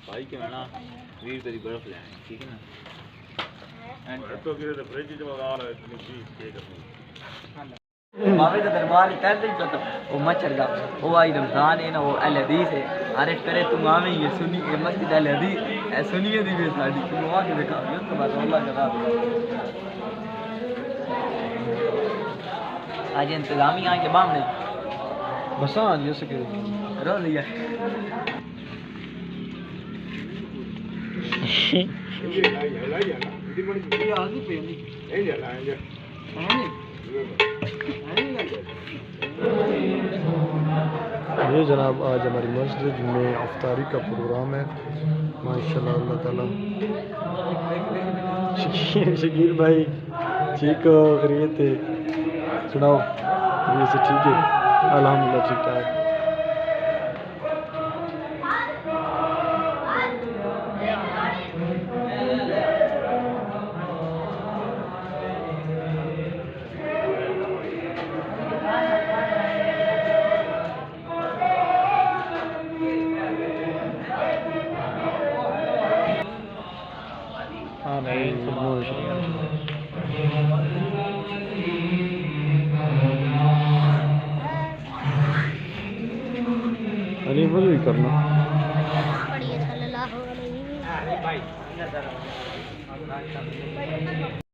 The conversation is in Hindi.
भाई के मैं ना 20 रुपए की बर्फ ले आए, ठीक है ना। तो किधर फ्रिज च मंगा लो इतनी चीज के करनी बाबे का दरबार कर दे तो वो मच्छर का वो आई रमजान है ना वो अल हदीस है अरे करे तू मामे ये सुनी ये मस्जिद अल हदीस है सुनिए दी भी साडी तू वहां के देखा यो तो बात अल्लाह जवाब आज इंतजामी आके बामने बस आज ये सके रो लिया ये लाई ना इतनी बड़ी ये आगे पे नहीं ए ले लाएंगे ये जनाब आज हमारी मस्जिद में अफ्तारी का प्रोग्राम है माशाल्लाह अल्लाह ताला। शकील भाई ठीक हो खैरियत है सुनाओ ये से ठीक है अल्हम्दुलिल्लाह ठीक ठाक। अली बोल भी करना पढ़िए सल्लल्लाहु अलैहि वसल्लम।